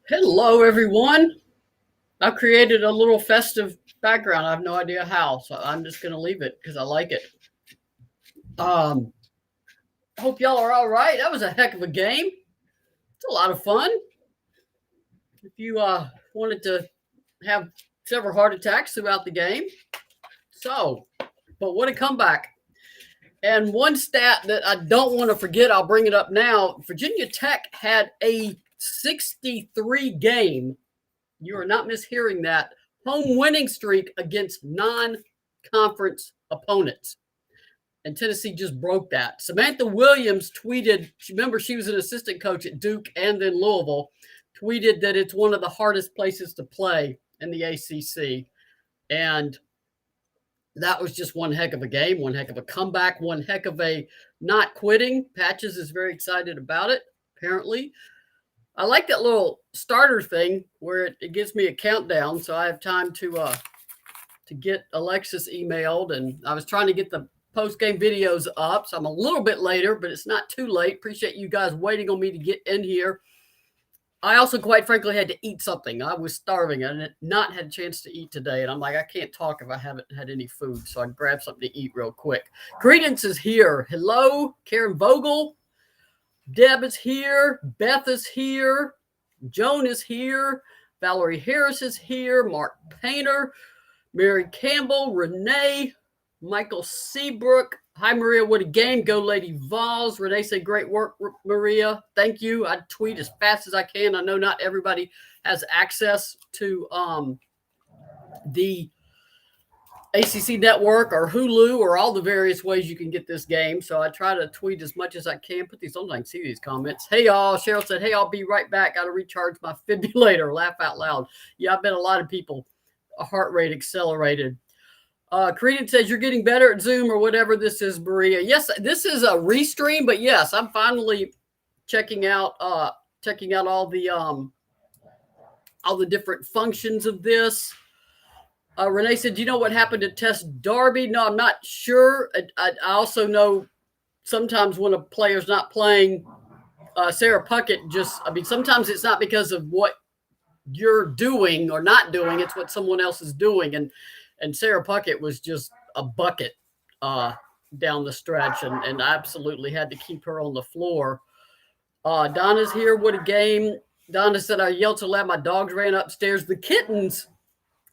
Hello, everyone. I created a little festive background. I have no idea how, so I'm just going to leave it because I like it. Um, Hope y'all are all right. That was a heck of a game. It's a lot of fun. If you wanted to have several heart attacks throughout the game, so, but what a comeback. And one stat that I don't want to forget, I'll bring it up now. Virginia Tech had a 63 game, you are not mishearing that, home winning streak against non conference opponents. And Tennessee just broke that. Samantha Williams tweeted, remember, she was an assistant coach at Duke and then Louisville, tweeted that it's one of the hardest places to play in the ACC. And that was just one heck of a game, one heck of a comeback, one heck of a not quitting. Patches is very excited about it, apparently. I like that little starter thing where it gives me a countdown, so I have time to get Alexis emailed. And I was trying to get the post game videos up, so I'm a little bit later, but it's not too late. Appreciate you guys waiting on me to get in here. I also, quite frankly, had to eat something. I was starving. I had not had a chance to eat today, and I'm like, I can't talk if I haven't had any food, so I grabbed something to eat real quick. Credence is here. Hello, Karen Vogel. Deb is here. Beth is here. Joan is here. Valerie Harris is here. Mark Painter. Mary Campbell. Renee. Michael Seabrook. Hi, Maria. What a game. Go, Lady Vols. Renee said, great work, Maria. Thank you. I tweet as fast as I can. I know not everybody has access to the ACC Network or Hulu or all the various ways you can get this game. So I try to tweet as much as I can. Put these on, I can see these comments. Hey, y'all. Cheryl said, hey, I'll be right back. Got to recharge my defibrillator. Laugh out loud. Yeah, I bet a lot of people, a heart rate accelerated. Credence says you're getting better at Zoom or whatever this is, Maria. Yes, this is a restream, but yes, I'm finally checking out all the different functions of this. Renee said, do you know what happened to Tess Darby? No, I'm not sure. I also know sometimes when a player's not playing, Sarah Puckett sometimes it's not because of what you're doing or not doing. It's what someone else is doing. And Sarah Puckett was just a bucket down the stretch, and I absolutely had to keep her on the floor. Donna's here. What a game. Donna said, I yelled so loud my dogs ran upstairs. The kittens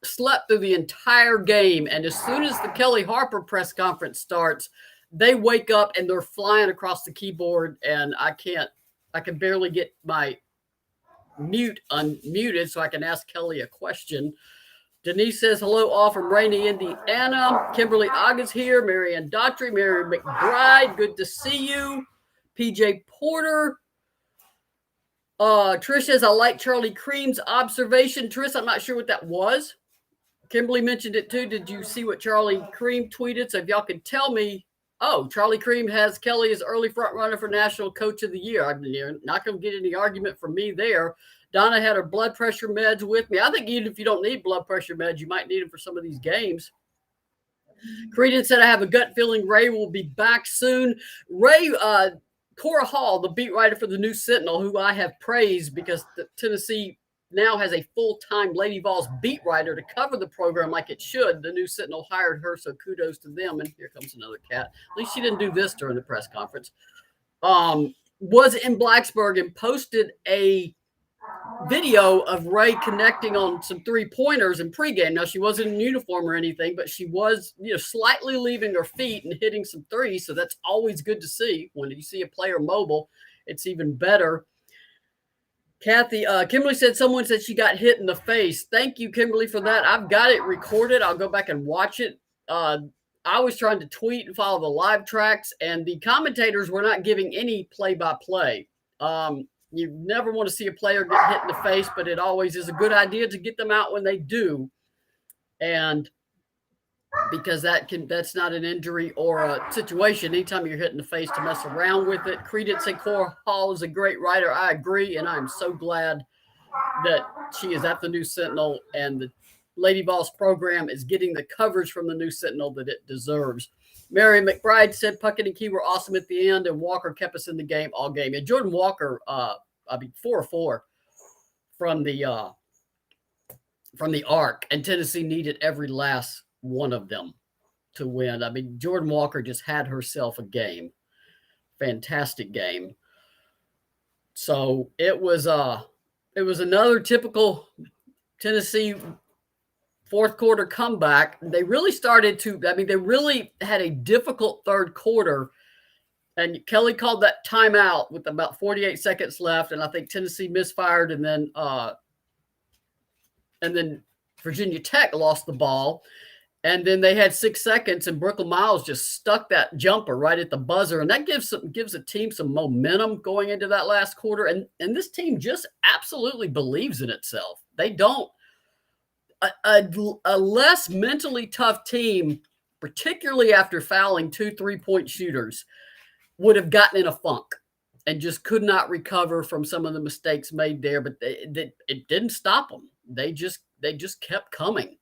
slept through the entire game, and as soon as the Kelly Harper press conference starts, they wake up and they're flying across the keyboard, and I can barely get my mute unmuted so I can ask Kelly a question. Denise says, hello, all from rainy Indiana. Kimberly Ogg here. Marianne Daughtry, Mary McBride, good to see you. PJ Porter. Trish says, I like Charlie Cream's observation. Trish, I'm not sure what that was. Kimberly mentioned it too. Did you see what Charlie Cream tweeted? So if y'all could tell me, Charlie Cream has Kelly as early front runner for National Coach of the Year. I'm not going to get any argument from me there. Donna had her blood pressure meds with me. I think even if you don't need blood pressure meds, you might need them for some of these games. Credence said, I have a gut feeling Ray will be back soon. Ray, Cora Hall, the beat writer for the New Sentinel, who I have praised because Tennessee now has a full-time Lady Vols beat writer to cover the program like it should. The New Sentinel hired her, so kudos to them. And here comes another cat. At least she didn't do this during the press conference. Was in Blacksburg and posted a video of Ray connecting on some three-pointers in pregame. Now, she wasn't in uniform or anything, but she was, slightly leaving her feet and hitting some threes, so that's always good to see. When you see a player mobile, it's even better. Kathy, Kimberly said someone said she got hit in the face. Thank you, Kimberly, for that. I've got it recorded. I'll go back and watch it. I was trying to tweet and follow the live tracks, and the commentators were not giving any play-by-play. You never want to see a player get hit in the face, but it always is a good idea to get them out when they do. And because that's not an injury or a situation. Anytime you're hit in the face, to mess around with it. Credence and Cora Hall is a great writer. I agree, and I'm so glad that she is at the New Sentinel and the Lady Vols program is getting the coverage from the New Sentinel that it deserves. Mary McBride said Puckett and Key were awesome at the end, and Walker kept us in the game all game. And Jordan Walker, 4-4 from the arc, and Tennessee needed every last one of them to win. I mean, Jordan Walker just had herself a game, fantastic game. So it was another typical Tennessee fourth quarter comeback. They really started to. I mean, they really had a difficult third quarter. And Kelly called that timeout with about 48 seconds left, and I think Tennessee misfired, and then Virginia Tech lost the ball, and then they had 6 seconds, and Brooklyn Miles just stuck that jumper right at the buzzer, and that gives a team some momentum going into that last quarter, and this team just absolutely believes in itself. They don't a less mentally tough team, particularly after fouling 2 3-point shooters, would have gotten in a funk and just could not recover from some of the mistakes made there. But it didn't stop them. They just kept coming.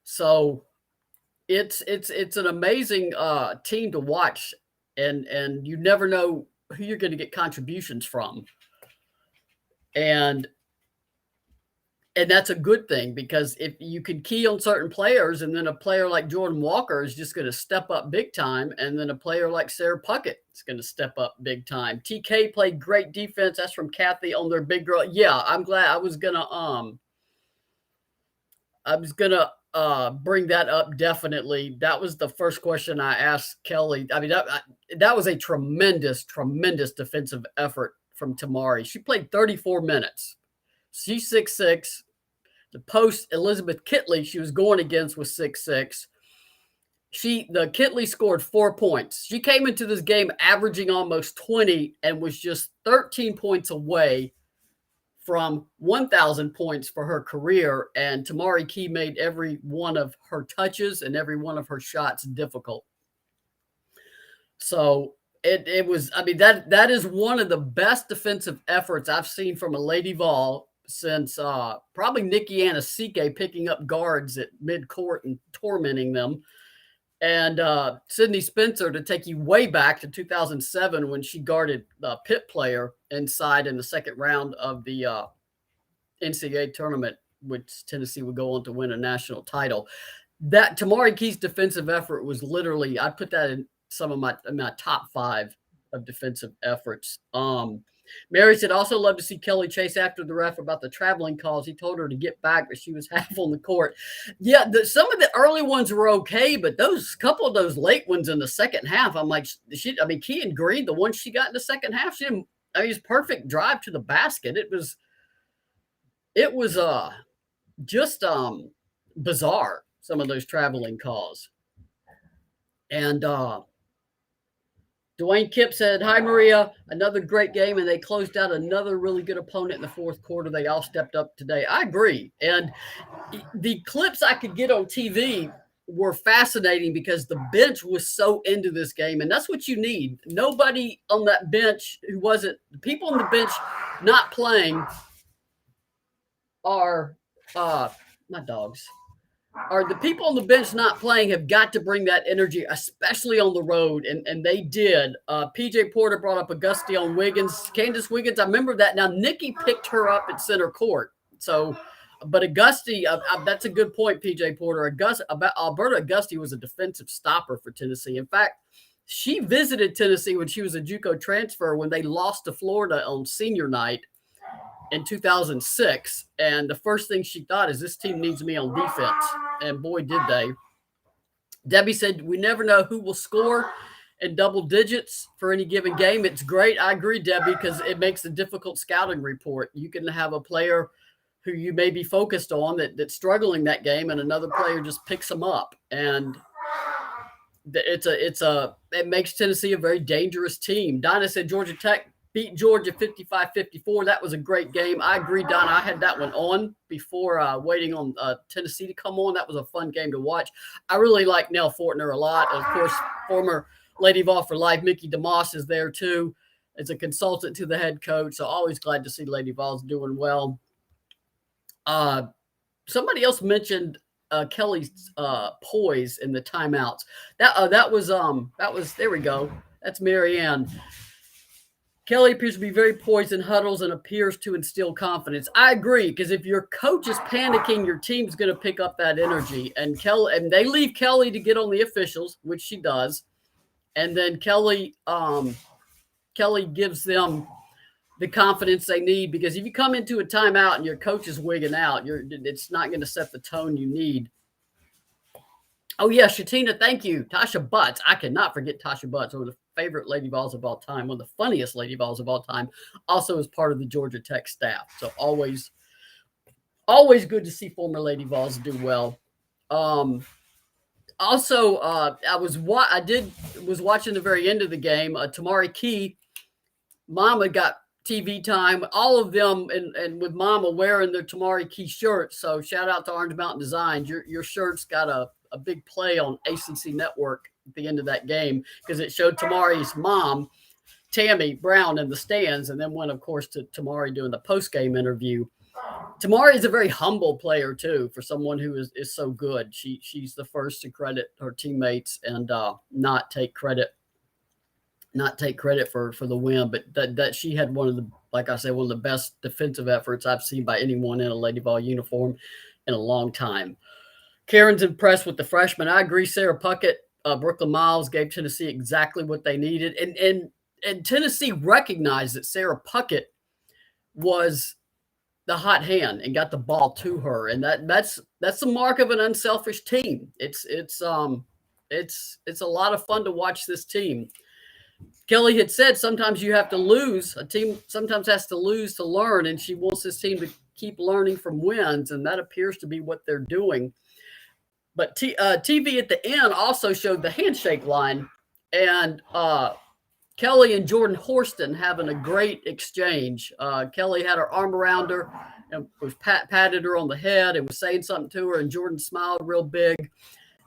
So it's an amazing team to watch, and you never know who you're going to get contributions from. And that's a good thing, because if you can key on certain players, and then a player like Jordan Walker is just going to step up big time, and then a player like Sarah Puckett is going to step up big time. TK played great defense. That's from Kathy on their big girl. Yeah, I'm glad. I was gonna bring that up. Definitely, that was the first question I asked Kelly. I mean, that was a tremendous defensive effort from Tamari. She played 34 minutes. She's 6'6". The post Elizabeth Kitley she was going against was 6'6". The Kitley scored 4 points. She came into this game averaging almost 20 and was just 13 points away from 1,000 points for her career. And Tamari Key made every one of her touches and every one of her shots difficult. So it was, I mean, that is one of the best defensive efforts I've seen from a Lady Vol since probably Nikki Anasike picking up guards at midcourt and tormenting them. And Sydney Spencer, to take you way back to 2007 when she guarded the Pitt player inside in the second round of the NCAA tournament, which Tennessee would go on to win a national title. That Tamari Key's defensive effort was literally, I'd put that in some of my top 5 of defensive efforts. Mary said, also love to see Kelly chase after the ref about the traveling calls. He told her to get back, but she was half on the court. Yeah, some of the early ones were okay, but those couple of those late ones in the second half, I'm like, Key and Green, the one she got in the second half, it was perfect drive to the basket. It was just bizarre, some of those traveling calls. And Dwayne Kipp said, hi, Maria. Another great game, and they closed out another really good opponent in the fourth quarter. They all stepped up today. I agree. And the clips I could get on TV were fascinating because the bench was so into this game, and that's what you need. Nobody on that bench who wasn't – people on the bench not playing are my dogs – are the people on the bench not playing have got to bring that energy, especially on the road, and they did. PJ Porter brought up Auguste on Wiggins. Candace Wiggins, I remember that. Now, Nikki picked her up at center court. So, but Auguste, that's a good point, PJ Porter. Alberta Auguste was a defensive stopper for Tennessee. In fact, she visited Tennessee when she was a JUCO transfer when they lost to Florida on senior night in 2006, and the first thing she thought is this team needs me on defense, and boy did they. Debbie said we never know who will score in double digits for any given game. It's great. I agree, Debbie, because it makes a difficult scouting report. You can have a player who you may be focused on that's struggling that game, and another player just picks them up, and it makes Tennessee a very dangerous team. Donna said Georgia Tech beat Georgia 55-54. That was a great game. I agree, Donna. I had that one on before waiting on Tennessee to come on. That was a fun game to watch. I really like Nell Fortner a lot. Of course, former Lady Vol for Life, Mickey DeMoss is there too as a consultant to the head coach. So always glad to see Lady Vol's doing well. Somebody else mentioned Kelly's poise in the timeouts. That was there we go. That's Marianne. Kelly appears to be very poised in huddles and appears to instill confidence. I agree, because if your coach is panicking, your team's going to pick up that energy. And they leave Kelly to get on the officials, which she does. And then Kelly gives them the confidence they need, because if you come into a timeout and your coach is wigging out, it's not going to set the tone you need. Oh, yeah, Shatina, thank you. Tasha Butts. I cannot forget Tasha Butts, one of the favorite Lady Vols of all time, one of the funniest Lady Vols of all time, also as part of the Georgia Tech staff. So always good to see former Lady Vols do well. Also, I was watching the very end of the game. Tamari Key, Mama got TV time. All of them, and with Mama wearing their Tamari Key shirts. So shout out to Orange Mountain Designs. Your shirt's got a big play on ACC Network at the end of that game, because it showed Tamari's mom, Tammy Brown, in the stands, and then went, of course, to Tamari doing the post-game interview. Tamari is a very humble player too, for someone who is so good. She's the first to credit her teammates and not take credit for the win, but that she had one of the best defensive efforts I've seen by anyone in a Lady Vol uniform in a long time. Karen's impressed with the freshman. I agree. Sarah Puckett, Brooklyn Miles gave Tennessee exactly what they needed, and Tennessee recognized that Sarah Puckett was the hot hand and got the ball to her, and that's the mark of an unselfish team. It's a lot of fun to watch this team. Kelly had said sometimes you have to lose. A team sometimes has to lose to learn, and she wants this team to keep learning from wins, and that appears to be what they're doing. But TV at the end also showed the handshake line, and Kelly and Jordan Horston having a great exchange. Kelly had her arm around her and was patted her on the head and was saying something to her, and Jordan smiled real big.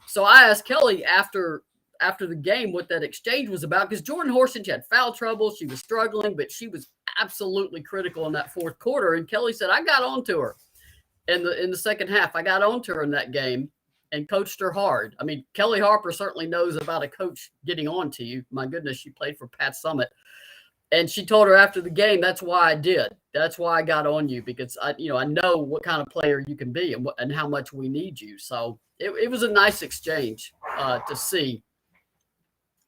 So I asked Kelly after the game what that exchange was about, because Jordan Horston, she had foul trouble. She was struggling, but she was absolutely critical in that fourth quarter. And Kelly said, I got on to her in the second half. I got on to her in that game and coached her hard. I mean, Kelly Harper certainly knows about a coach getting on to you. My goodness, she played for Pat Summitt. And she told her after the game, that's why I did. That's why I got on you, because I know what kind of player you can be and how much we need you. So it was a nice exchange to see.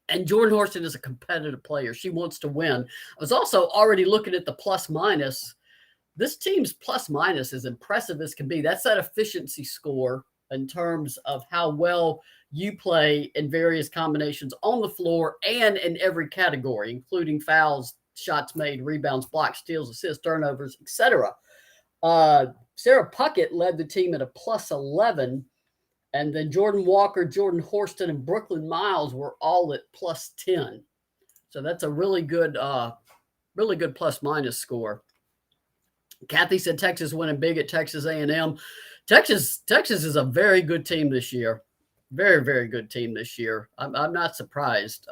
And Jordan Horston is a competitive player. She wants to win. I was also already looking at the plus minus. This team's plus minus is impressive as can be. That's that efficiency score in terms of how well you play in various combinations on the floor and in every category, including fouls, shots made, rebounds, blocks, steals, assists, turnovers, etc. Sarah Puckett led the team at a plus 11, and then Jordan Walker, Jordan Horston, and Brooklyn Miles were all at plus 10. So that's a really good plus minus score. Kathy said Texas winning big at Texas A&M. Texas is a very good team this year. Very, very good team this year. I'm not surprised.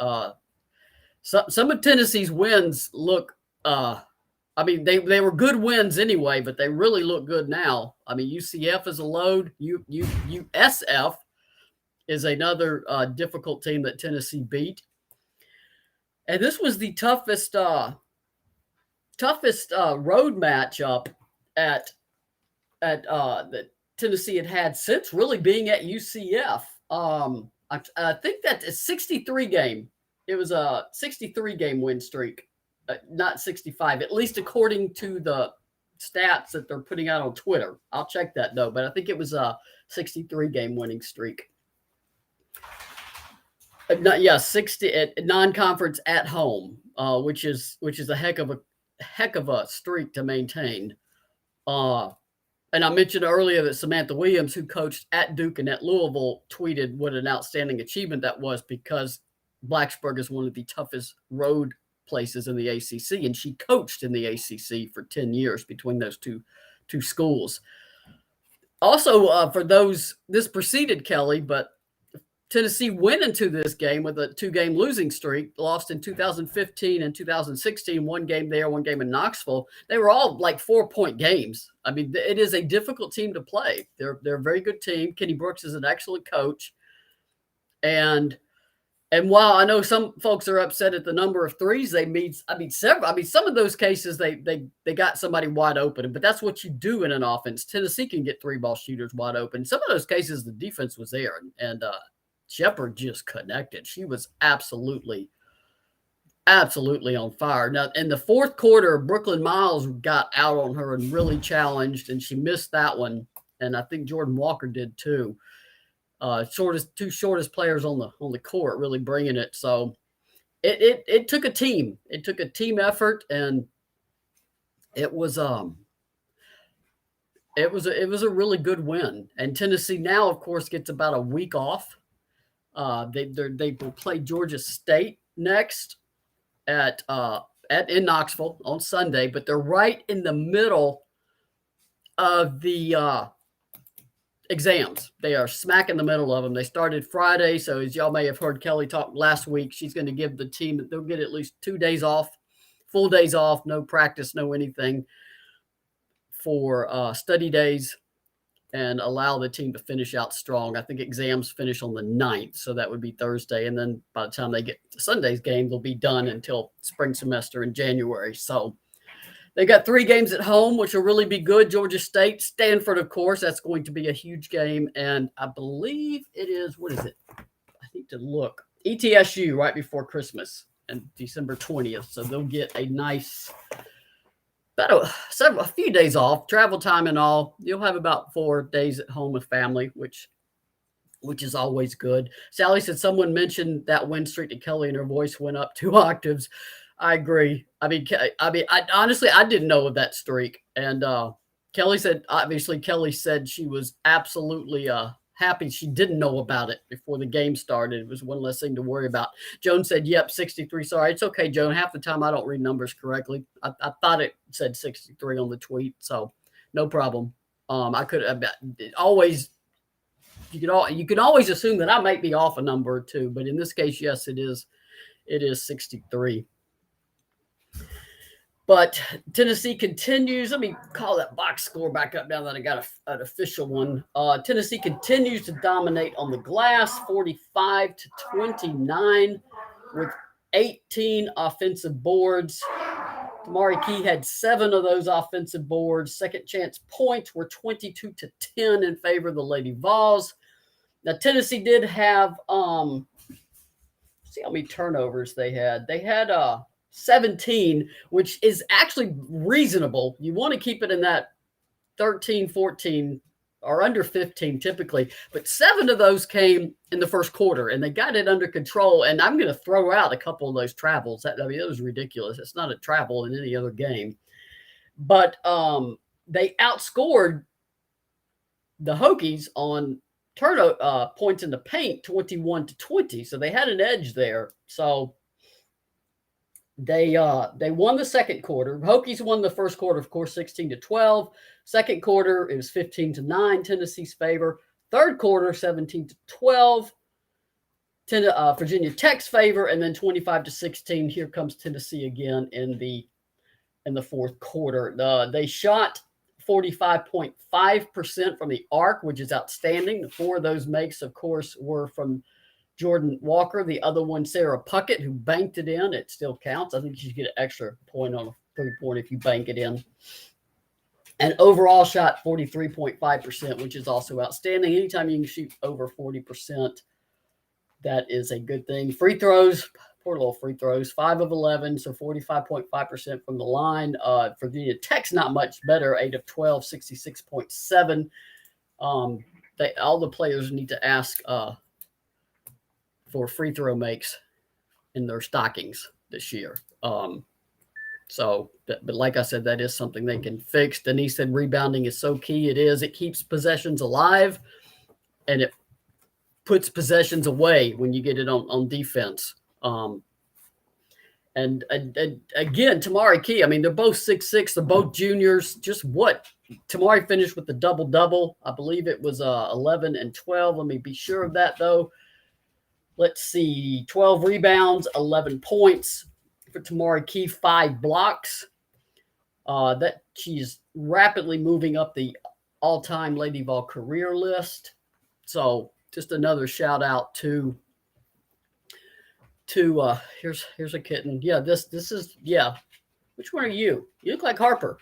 Some of Tennessee's wins look, they were good wins anyway, but they really look good now. I mean, UCF is a load. USF is another difficult team that Tennessee beat. And this was the toughest road matchup that Tennessee had since really being at UCF. I think that's a 63 game. It was a 63 game win streak, not 65, at least according to the stats that they're putting out on Twitter. I'll check that though, but I think it was a 63 game winning streak. 60 at non-conference at home, which is a heck of a streak to maintain. And I mentioned earlier that Samantha Williams, who coached at Duke and at Louisville, tweeted what an outstanding achievement that was, because Blacksburg is one of the toughest road places in the ACC, and she coached in the ACC for 10 years between those two schools. Also, for those, this preceded Kelly, but Tennessee went into this game with a 2-game losing streak, lost in 2015 and 2016, one game there, one game in Knoxville. They were all like 4-point games. I mean, it is a difficult team to play. They're a very good team. Kenny Brooks is an excellent coach. And And while I know some folks are upset at the number of threes they made, several. Some of those cases they got somebody wide open, but that's what you do in an offense. Tennessee can get three ball shooters wide open. Some of those cases the defense was there, and Shepard just connected. She was absolutely on fire. Now in the fourth quarter, Brooklyn Miles got out on her and really challenged, and she missed that one. And I think Jordan Walker did too. Two shortest players on the court, really bringing it. So it took a team. It took a team effort, and it was a really good win. And Tennessee now, of course, gets about a week off. They will play Georgia State next in Knoxville on Sunday, but they're right in the middle of the exams. They are smack in the middle of them. They started Friday, so as y'all may have heard Kelly talk last week, she's going to give the team, they'll get at least 2 days off, full days off, no practice, no anything for study days, and allow the team to finish out strong. I think exams finish on the 9th, so that would be Thursday, and then by the time they get to Sunday's game, they'll be done until spring semester in January. So they got 3 games at home, which will really be good. Georgia State, Stanford, of course. That's going to be a huge game. And I believe it is, what is it? I need to look. ETSU right before Christmas and December 20th. So they'll get a nice, a few days off, travel time and all. You'll have about 4 days at home with family, which is always good. Sally said someone mentioned that win streak to Kelly and her voice went up 2 octaves. I agree. I honestly, I didn't know of that streak. And Kelly said she was absolutely happy she didn't know about it before the game started. It was one less thing to worry about. Joan said, yep, 63. Sorry, it's okay, Joan. Half the time I don't read numbers correctly. I thought it said 63 on the tweet, so no problem. I could always, you can always assume that I might be off a number or two, but in this case, yes, it is 63. But Tennessee continues. Let me call that box score back up now that I got an official one. Tennessee continues to dominate on the glass, 45-29, with 18 offensive boards. Tamari Key had 7 of those offensive boards. Second chance points were 22-10 in favor of the Lady Vols. Now Tennessee did have see how many turnovers they had. They had 17, which is actually reasonable. You want to keep it in that 13, 14, or under 15 typically, but 7 of those came in the first quarter, and they got it under control. And I'm going to throw out a couple of those travels. That was ridiculous. It's not a travel in any other game, but they outscored the Hokies on points in the paint, 21-20. So they had an edge there. So they won the second quarter. Hokies won the first quarter, of course, 16-12. Second quarter, it was 15-9, Tennessee's favor. Third quarter, 17-12, Virginia Tech's favor, and then 25-16. Here comes Tennessee again in the fourth quarter. They shot 45.5% from the arc, which is outstanding. 4 of those makes, of course, were from Jordan Walker. The other one, Sarah Puckett, who banked it in. It still counts. I think you should get an extra point on a 3-point if you bank it in. And overall shot 43.5%, which is also outstanding. Anytime you can shoot over 40%, that is a good thing. Free throws, poor little free throws, 5 of 11, so 45.5% from the line. Virginia Tech's not much better, 8 of 12, 66.7. All the players need to ask for free throw makes in their stockings this year. But like I said, that is something they can fix. Denise said rebounding is so key. It is. It keeps possessions alive, and it puts possessions away when you get it on defense. And again, Tamari Key, they're both 6'6". They're both juniors. Just what? Tamari finished with the double-double. I believe it was 11 and 12. Let me be sure of that, though. Let's see, 12 rebounds, 11 points for Tamari Key, 5 blocks. That she's rapidly moving up the all-time Lady Vol career list. So just another shout out to to here's a kitten. Yeah, this is yeah. Which one are you? You look like Harper.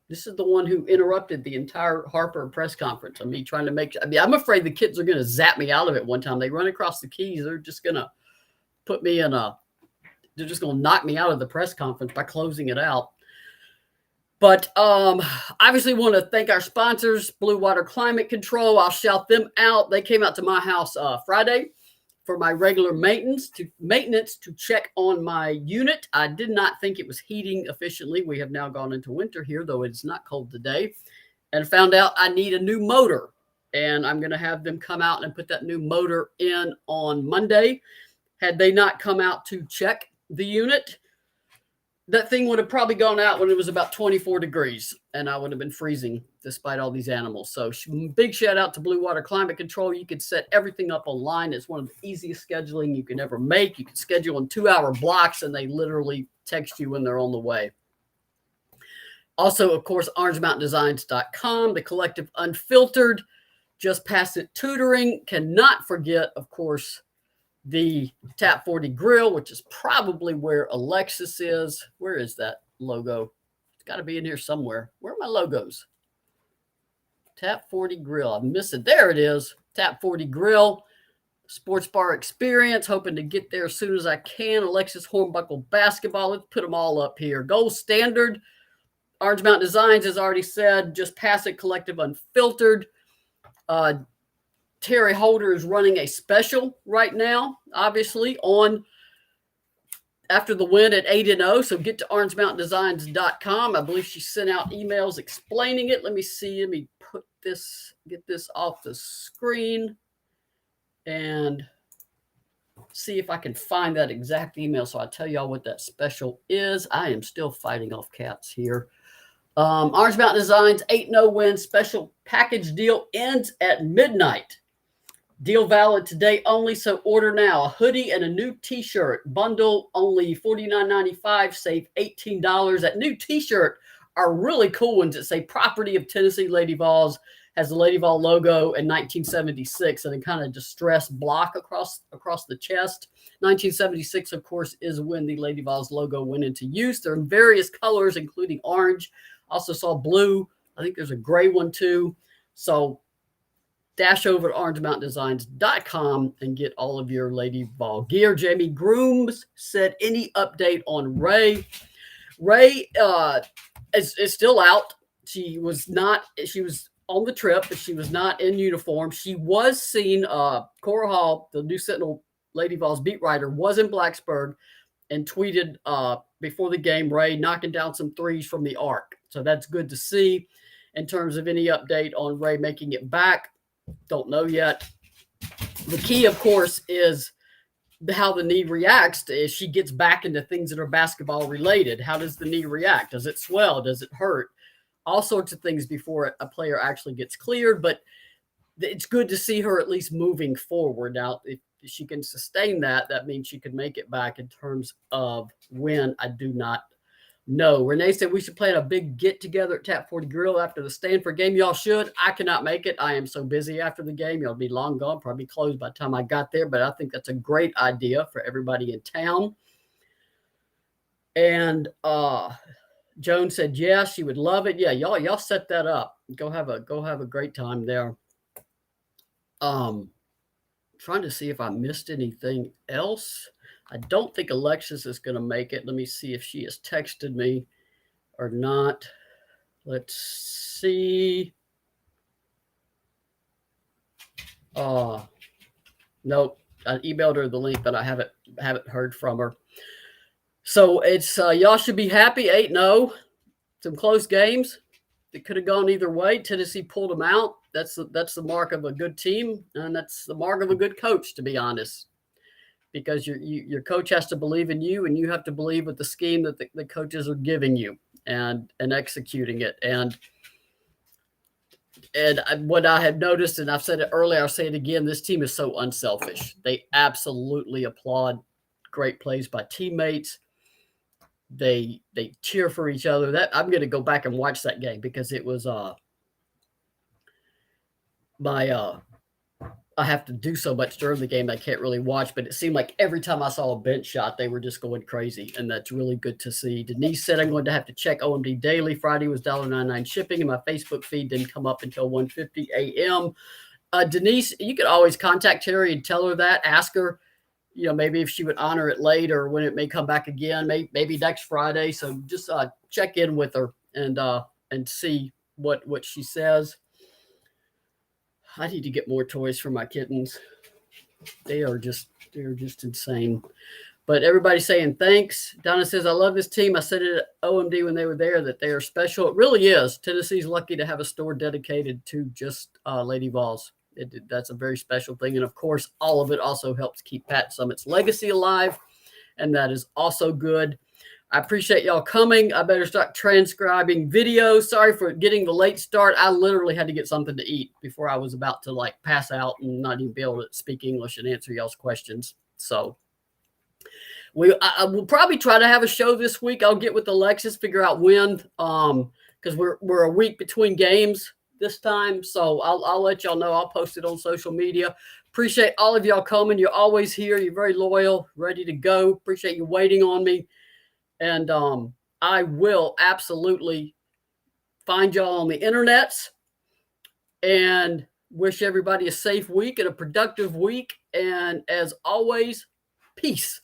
This is the one who interrupted the entire Harper press conference. I mean, trying to make. I mean, I'm afraid the kids are going to zap me out of it one time. They run across the keys. They're just going to put me in a. They're just going to knock me out of the press conference by closing it out. But obviously want to thank our sponsors, Blue Water Climate Control. I'll shout them out. They came out to my house Friday for my regular maintenance to check on my unit. I did not think it was heating efficiently. We have now gone into winter here, though it's not cold today, and found out I need a new motor. And I'm going to have them come out and put that new motor in on Monday. Had they not come out to check the unit, that thing would have probably gone out when it was about 24 degrees, and I would have been freezing despite all these animals. So big shout out to Blue Water Climate Control. You can set everything up online. It's one of the easiest scheduling you can ever make. You can schedule in 2-hour blocks, and they literally text you when they're on the way. Also, of course, OrangeMountainDesigns.com, the Collective Unfiltered, Just Pass It Tutoring. Cannot forget, of course, the Tap 40 Grill, which is probably where Alexis is. Where is that logo? It's got to be in here somewhere. Where are my logos? Tap 40 Grill. I missed it. There it is. Tap 40 Grill. Sports bar experience. Hoping to get there as soon as I can. Alexis Hornbuckle basketball. Let's put them all up here. Gold standard. Orange Mountain Designs has already said. Just Pass It Collective Unfiltered. Terry Holder is running a special right now, obviously, on after the win at 8-0. So get to orangemountaindesigns.com. I believe she sent out emails explaining it. Let me see. Let me get this off the screen and see if I can find that exact email. So I'll tell y'all what that special is. I am still fighting off cats here. Orange Mountain Designs 8-0 win special package deal ends at midnight. Deal valid today only, so order now. A hoodie and a new t-shirt. Bundle only $49.95, save $18. That new t-shirt are really cool ones that say Property of Tennessee Lady Vols. Has the Lady Vol logo in 1976 and a kind of distressed block across the chest. 1976, of course, is when the Lady Vols logo went into use. They're in various colors, including orange. Also saw blue. I think there's a gray one too. So dash over to orangemountaindesigns.com and get all of your Lady Vol gear. Jamie Grooms said, any update on Ray? Ray is still out. She was on the trip, but she was not in uniform. She was seen, Cora Hall, the New Sentinel Lady Vols beat writer, was in Blacksburg and tweeted before the game, Ray knocking down some threes from the arc. So that's good to see. In terms of any update on Ray making it back, don't know yet. The key, of course, is how the knee reacts as she gets back into things that are basketball related. How does the knee react? Does it swell? Does it hurt? All sorts of things before a player actually gets cleared, but it's good to see her at least moving forward. Now, if she can sustain that, that means she could make it back. In terms of when, I do not know. Renee said we should plan a big get-together at Tap 40 Grill after the Stanford game. Y'all should. I cannot make it. I am so busy after the game. Y'all be long gone, probably closed by the time I got there, but I think that's a great idea for everybody in town. And Joan said, yes, she would love it. Yeah, y'all set that up. Go have a great time there. Trying to see if I missed anything else. I don't think Alexis is going to make it. Let me see if she has texted me or not. Let's see. Nope. I emailed her the link, but I haven't heard from her. So it's y'all should be happy. 8-0. Some close games. It could have gone either way. Tennessee pulled them out. That's the mark of a good team, and that's the mark of a good coach, to be honest. Because your coach has to believe in you, and you have to believe with the scheme that the coaches are giving you and executing it. And what I have noticed, and I've said it earlier, I'll say it again, this team is so unselfish. They absolutely applaud great plays by teammates. They cheer for each other. That I'm going to go back and watch that game because it was my I have to do so much during the game I can't really watch, but it seemed like every time I saw a bench shot, they were just going crazy, and that's really good to see. Denise said I'm going to have to check OMD daily. Friday was $1.99 shipping, and my Facebook feed didn't come up until 1:50 a.m. Denise, you could always contact Terry and tell her that. Ask her, maybe if she would honor it late or when it may come back again, maybe next Friday. So just check in with her and see what she says. I need to get more toys for my kittens. They're just insane. But everybody's saying thanks. Donna says, I love this team. I said it at OMD when they were there that they are special. It really is. Tennessee's lucky to have a store dedicated to just Lady Vols. That's a very special thing. And of course, all of it also helps keep Pat Summit's legacy alive. And that is also good. I appreciate y'all coming. I better start transcribing videos. Sorry for getting the late start. I literally had to get something to eat before I was about to pass out and not even be able to speak English and answer y'all's questions. So I will probably try to have a show this week. I'll get with Alexis, figure out when, because we're a week between games this time. So I'll let y'all know. I'll post it on social media. Appreciate all of y'all coming. You're always here. You're very loyal, ready to go. Appreciate you waiting on me. And I will absolutely find y'all on the internets and wish everybody a safe week and a productive week. And as always, peace.